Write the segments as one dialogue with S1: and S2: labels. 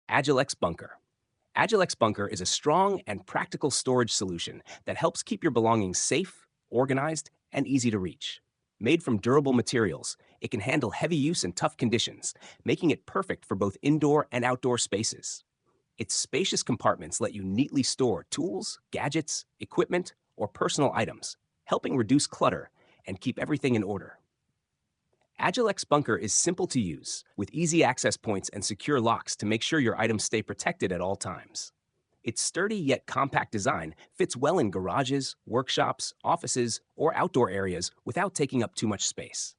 S1: Agilex Bunker. Agilex Bunker is a strong and practical storage solution that helps keep your belongings safe, organized, and easy to reach. Made from durable materials, it can handle heavy use in tough conditions, making it perfect for both indoor and outdoor spaces. Its spacious compartments let you neatly store tools, gadgets, equipment, or personal items, helping reduce clutter and keep everything in order. Agilex Bunker is simple to use, with easy access points and secure locks to make sure your items stay protected at all times. Its sturdy yet compact design fits well in garages, workshops, offices, or outdoor areas without taking up too much space.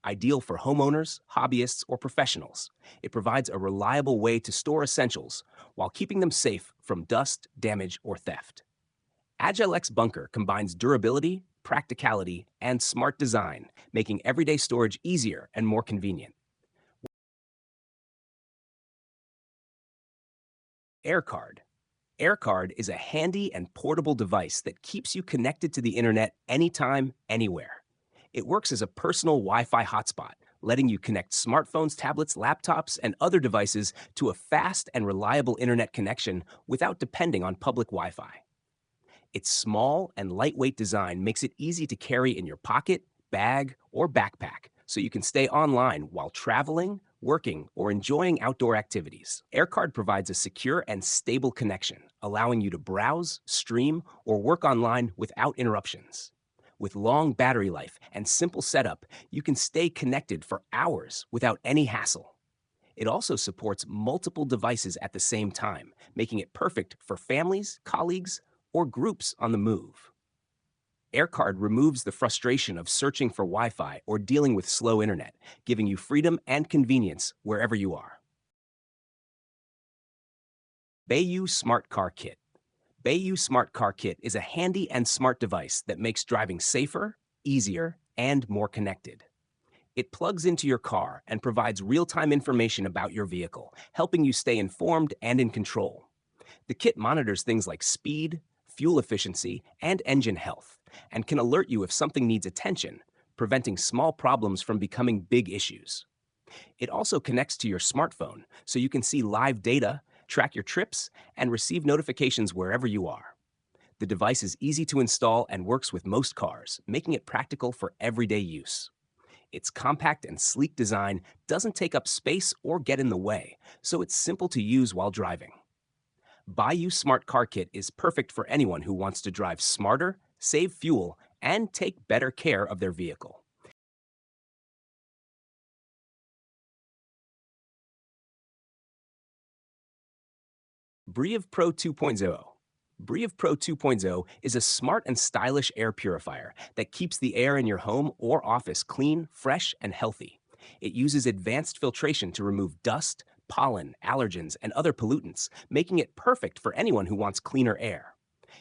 S1: Ideal for homeowners, hobbyists, or professionals, it provides a reliable way to store essentials while keeping them safe from dust, damage, or theft. Agilex Bunker combines durability, practicality, and smart design, making everyday storage easier and more convenient. AirCard. AirCard is a handy and portable device that keeps you connected to the internet anytime, anywhere. It works as a personal Wi-Fi hotspot, letting you connect smartphones, tablets, laptops, and other devices to a fast and reliable internet connection without depending on public Wi-Fi. Its small and lightweight design makes it easy to carry in your pocket, bag, or backpack, so you can stay online while traveling, working, or enjoying outdoor activities. AirCard provides a secure and stable connection, allowing you to browse, stream, or work online without interruptions. With long battery life and simple setup, you can stay connected for hours without any hassle. It also supports multiple devices at the same time, making it perfect for families, colleagues, or groups on the move. AirCard removes the frustration of searching for Wi-Fi or dealing with slow internet, giving you freedom and convenience wherever you are. Bayou Smart Car Kit. Bayou Smart Car Kit is a handy and smart device that makes driving safer, easier, and more connected. It plugs into your car and provides real-time information about your vehicle, helping you stay informed and in control. The kit monitors things like speed, fuel efficiency, and engine health, and can alert you if something needs attention, preventing small problems from becoming big issues. It also connects to your smartphone, so you can see live data, track your trips, and receive notifications wherever you are. The device is easy to install and works with most cars, making it practical for everyday use. Its compact and sleek design doesn't take up space or get in the way, so it's simple to use while driving. Bayou Smart Car Kit is perfect for anyone who wants to drive smarter, save fuel, and take better care of their vehicle. Breathe Pro 2.0. Breathe Pro 2.0 is a smart and stylish air purifier that keeps the air in your home or office clean, fresh, and healthy. It uses advanced filtration to remove dust, pollen, allergens, and other pollutants, making it perfect for anyone who wants cleaner air.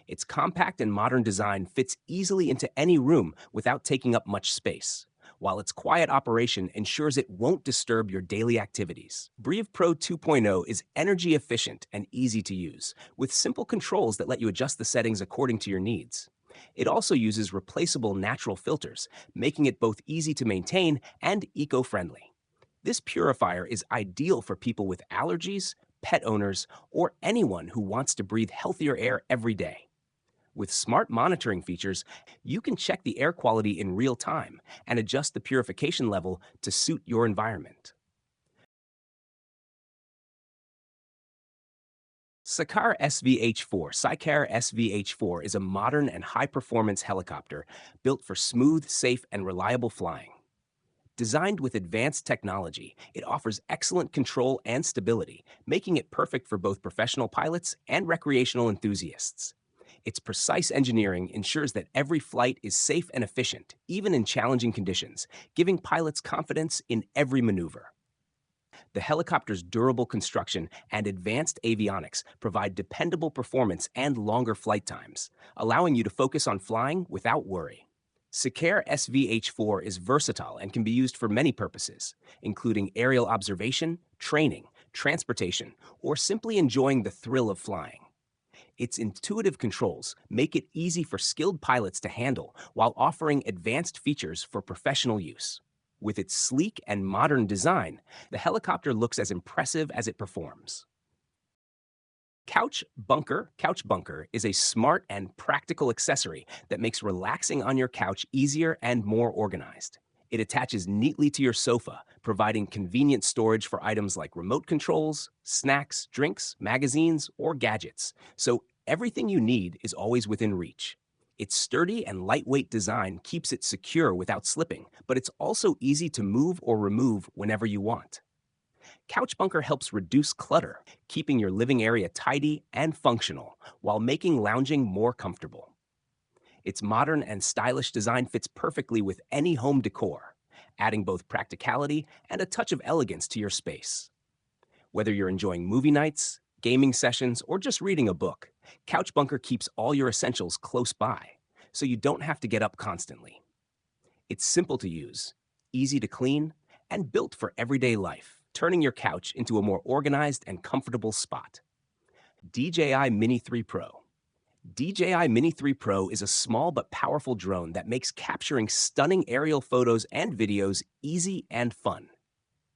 S1: Its compact and modern design fits easily into any room without taking up much space, while its quiet operation ensures it won't disturb your daily activities. Breathe Pro 2.0 is energy efficient and easy to use, with simple controls that let you adjust the settings according to your needs. It also uses replaceable natural filters, making it both easy to maintain and eco-friendly. This purifier is ideal for people with allergies, pet owners, or anyone who wants to breathe healthier air every day. With smart monitoring features, you can check the air quality in real time and adjust the purification level to suit your environment. Sakar SVH4 Sycar SVH4 is a modern and high-performance helicopter built for smooth, safe, and reliable flying. Designed with advanced technology, it offers excellent control and stability, making it perfect for both professional pilots and recreational enthusiasts. Its precise engineering ensures that every flight is safe and efficient, even in challenging conditions, giving pilots confidence in every maneuver. The helicopter's durable construction and advanced avionics provide dependable performance and longer flight times, allowing you to focus on flying without worry. Sakar SVH4 is versatile and can be used for many purposes, including aerial observation, training, transportation, or simply enjoying the thrill of flying. Its intuitive controls make it easy for skilled pilots to handle while offering advanced features for professional use. With its sleek and modern design, the helicopter looks as impressive as it performs. Couch Bunker is a smart and practical accessory that makes relaxing on your couch easier and more organized. It attaches neatly to your sofa, providing convenient storage for items like remote controls, snacks, drinks, magazines, or gadgets. So everything you need is always within reach. Its sturdy and lightweight design keeps it secure without slipping, but it's also easy to move or remove whenever you want. Couch Bunker helps reduce clutter, keeping your living area tidy and functional while making lounging more comfortable. Its modern and stylish design fits perfectly with any home decor, adding both practicality and a touch of elegance to your space. Whether you're enjoying movie nights, gaming sessions, or just reading a book, Couch Bunker keeps all your essentials close by, so you don't have to get up constantly. It's simple to use, easy to clean, and built for everyday life, turning your couch into a more organized and comfortable spot. DJI Mini 3 Pro. DJI Mini 3 Pro is a small but powerful drone that makes capturing stunning aerial photos and videos easy and fun.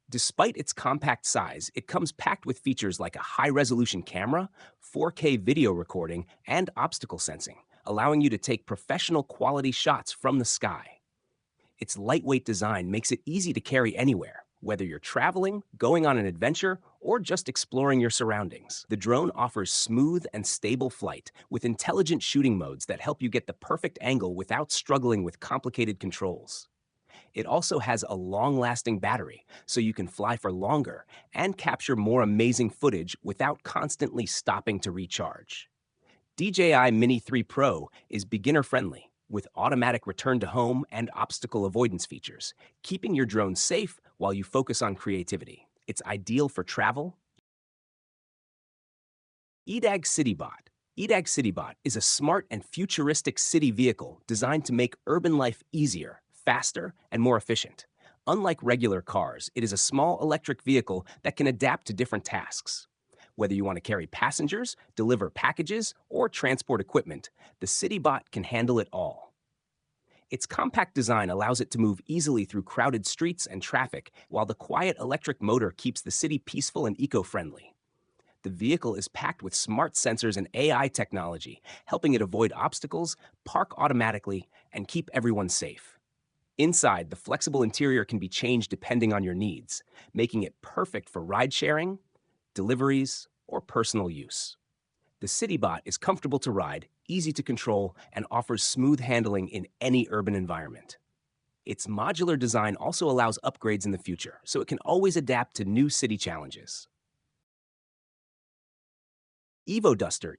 S1: Despite its compact size, it comes packed with features like a high-resolution camera, 4K video recording, and obstacle sensing, allowing you to take professional quality shots from the sky. Its lightweight design makes it easy to carry anywhere, whether you're traveling, going on an adventure, or just exploring your surroundings. The drone offers smooth and stable flight with intelligent shooting modes that help you get the perfect angle without struggling with complicated controls. It also has a long-lasting battery, so you can fly for longer and capture more amazing footage without constantly stopping to recharge. DJI Mini 3 Pro is beginner-friendly, with automatic return to home and obstacle avoidance features, keeping your drone safe while you focus on creativity. It's ideal for travel. EDAG CityBot. EDAG CityBot is a smart and futuristic city vehicle designed to make urban life easier, faster, and more efficient. Unlike regular cars, it is a small electric vehicle that can adapt to different tasks. Whether you want to carry passengers, deliver packages, or transport equipment, the CityBot can handle it all. Its compact design allows it to move easily through crowded streets and traffic, while the quiet electric motor keeps the city peaceful and eco-friendly. The vehicle is packed with smart sensors and AI technology, helping it avoid obstacles, park automatically, and keep everyone safe. Inside, the flexible interior can be changed depending on your needs, making it perfect for ride-sharing, deliveries, or personal use. The CityBot is comfortable to ride, easy to control, and offers smooth handling in any urban environment. Its modular design also allows upgrades in the future, so it can always adapt to new city challenges. EvoDuster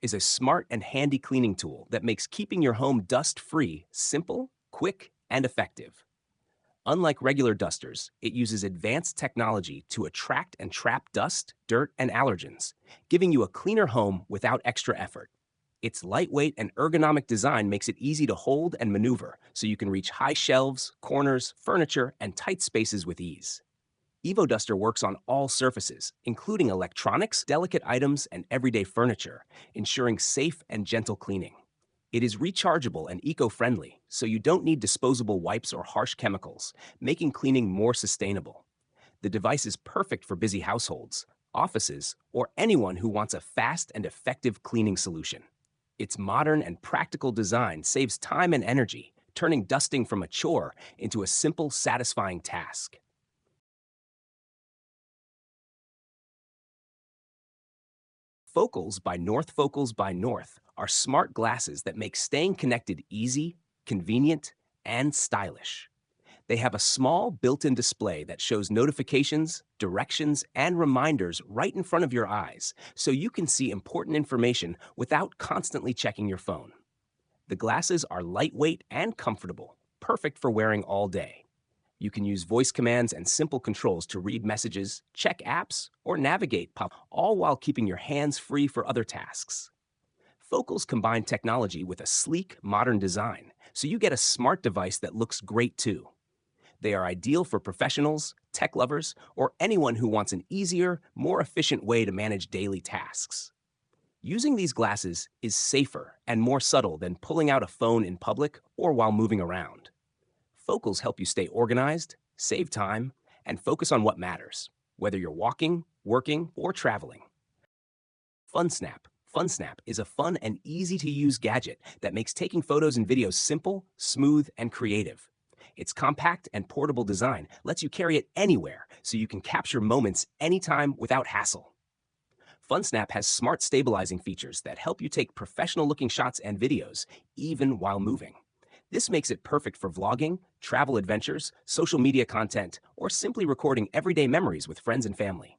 S1: is a smart and handy cleaning tool that makes keeping your home dust-free simple, quick, and effective. Unlike regular dusters, it uses advanced technology to attract and trap dust, dirt, and allergens, giving you a cleaner home without extra effort. Its lightweight and ergonomic design makes it easy to hold and maneuver, so you can reach high shelves, corners, furniture, and tight spaces with ease. EvoDuster works on all surfaces, including electronics, delicate items, and everyday furniture, ensuring safe and gentle cleaning. It is rechargeable and eco-friendly, so you don't need disposable wipes or harsh chemicals, making cleaning more sustainable. The device is perfect for busy households, offices, or anyone who wants a fast and effective cleaning solution. Its modern and practical design saves time and energy, turning dusting from a chore into a simple, satisfying task. Focals by North are smart glasses that make staying connected easy, convenient, and stylish. They have a small built-in display that shows notifications, directions, and reminders right in front of your eyes, so you can see important information without constantly checking your phone. The glasses are lightweight and comfortable, perfect for wearing all day. You can use voice commands and simple controls to read messages, check apps, or navigate all while keeping your hands free for other tasks. Focals combine technology with a sleek, modern design, so you get a smart device that looks great too. They are ideal for professionals, tech lovers, or anyone who wants an easier, more efficient way to manage daily tasks. Using these glasses is safer and more subtle than pulling out a phone in public or while moving around. Focals help you stay organized, save time, and focus on what matters, whether you're walking, working, or traveling. FunSnap. FunSnap is a fun and easy-to-use gadget that makes taking photos and videos simple, smooth, and creative. Its compact and portable design lets you carry it anywhere so you can capture moments anytime without hassle. FunSnap has smart stabilizing features that help you take professional-looking shots and videos, even while moving. This makes it perfect for vlogging, travel adventures, social media content, or simply recording everyday memories with friends and family.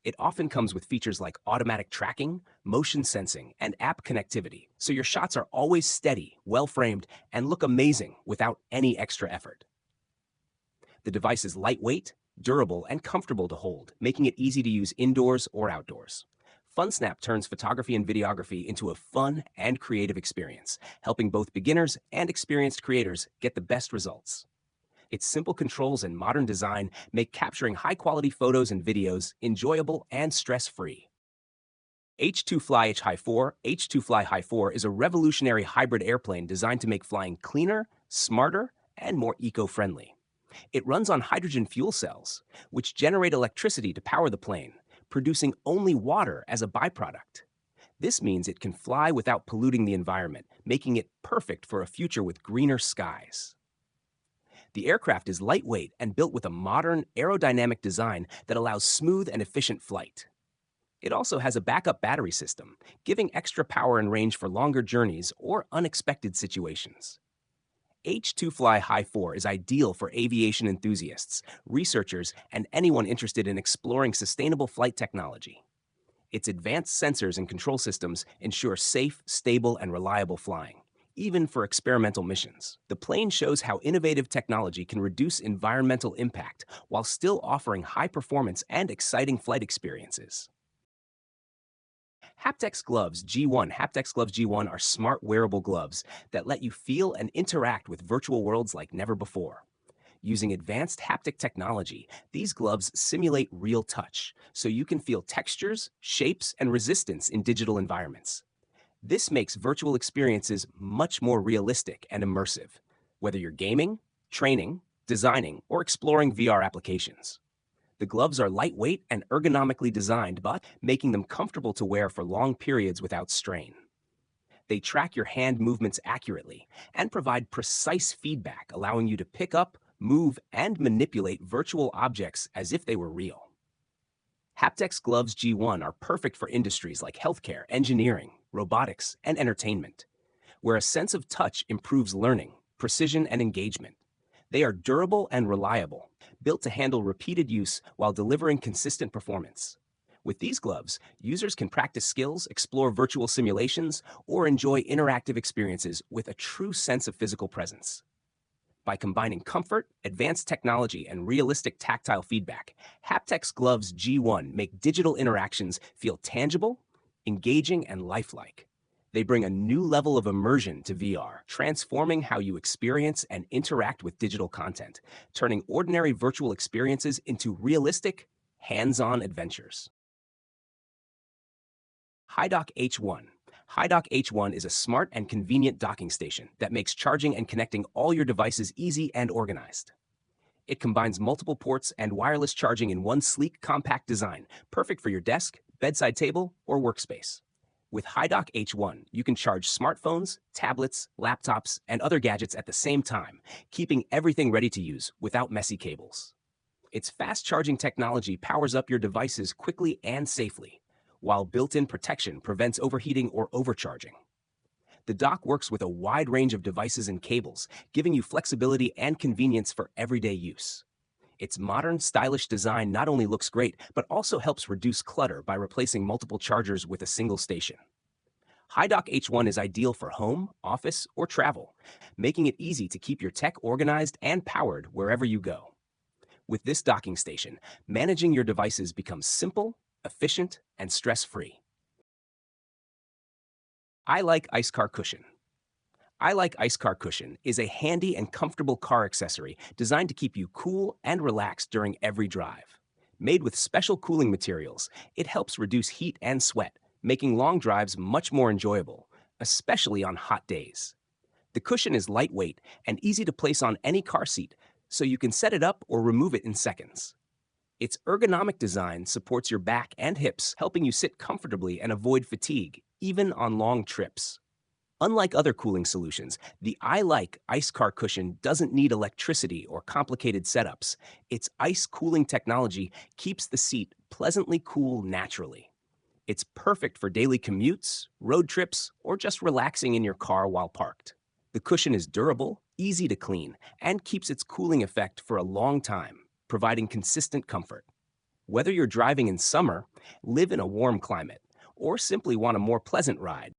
S1: It often comes with features like automatic tracking, motion sensing, and app connectivity, so your shots are always steady, well-framed, and look amazing without any extra effort. The device is lightweight, durable, and comfortable to hold, making it easy to use indoors or outdoors. FunSnap turns photography and videography into a fun and creative experience, helping both beginners and experienced creators get the best results. Its simple controls and modern design make capturing high-quality photos and videos enjoyable and stress-free. H2Fly Hi4 H2Fly Hi4 is a revolutionary hybrid airplane designed to make flying cleaner, smarter, and more eco-friendly. It runs on hydrogen fuel cells, which generate electricity to power the plane, producing only water as a byproduct. This means it can fly without polluting the environment, making it perfect for a future with greener skies. The aircraft is lightweight and built with a modern, aerodynamic design that allows smooth and efficient flight. It also has a backup battery system, giving extra power and range for longer journeys or unexpected situations. H2Fly Hi4 is ideal for aviation enthusiasts, researchers, and anyone interested in exploring sustainable flight technology. Its advanced sensors and control systems ensure safe, stable, and reliable flying, even for experimental missions. The plane shows how innovative technology can reduce environmental impact while still offering high performance and exciting flight experiences. Haptex Gloves G1 are smart wearable gloves that let you feel and interact with virtual worlds like never before. Using advanced haptic technology, these gloves simulate real touch, so you can feel textures, shapes, and resistance in digital environments. This makes virtual experiences much more realistic and immersive, whether you're gaming, training, designing, or exploring VR applications. The gloves are lightweight and ergonomically designed, but making them comfortable to wear for long periods without strain. They track your hand movements accurately and provide precise feedback, allowing you to pick up, move, and manipulate virtual objects as if they were real. Haptex Gloves G1 are perfect for industries like healthcare, engineering, robotics, and entertainment, where a sense of touch improves learning, precision, and engagement. They are durable and reliable, built to handle repeated use while delivering consistent performance. With these gloves, users can practice skills, explore virtual simulations, or enjoy interactive experiences with a true sense of physical presence. By combining comfort, advanced technology, and realistic tactile feedback, Haptex Gloves G1 make digital interactions feel tangible, engaging, and lifelike. They bring a new level of immersion to VR, transforming how you experience and interact with digital content, turning ordinary virtual experiences into realistic, hands-on adventures. HiDock H1 HiDock H1 is a smart and convenient docking station that makes charging and connecting all your devices easy and organized. It combines multiple ports and wireless charging in one sleek, compact design, perfect for your desk, bedside table, or workspace. With HiDock H1, you can charge smartphones, tablets, laptops, and other gadgets at the same time, keeping everything ready to use without messy cables. Its fast-charging technology powers up your devices quickly and safely, while built-in protection prevents overheating or overcharging. The dock works with a wide range of devices and cables, giving you flexibility and convenience for everyday use. Its modern, stylish design not only looks great, but also helps reduce clutter by replacing multiple chargers with a single station. HiDock H1 is ideal for home, office, or travel, making it easy to keep your tech organized and powered wherever you go. With this docking station, managing your devices becomes simple, efficient, and stress-free. iLike Ice Car Cushion iLike Ice Car Cushion is a handy and comfortable car accessory designed to keep you cool and relaxed during every drive. Made with special cooling materials, it helps reduce heat and sweat, making long drives much more enjoyable, especially on hot days. The cushion is lightweight and easy to place on any car seat, so you can set it up or remove it in seconds. Its ergonomic design supports your back and hips, helping you sit comfortably and avoid fatigue, even on long trips. Unlike other cooling solutions, the I-like ice car cushion doesn't need electricity or complicated setups. Its ice cooling technology keeps the seat pleasantly cool naturally. It's perfect for daily commutes, road trips, or just relaxing in your car while parked. The cushion is durable, easy to clean, and keeps its cooling effect for a long time, providing consistent comfort. Whether you're driving in summer, live in a warm climate, or simply want a more pleasant ride,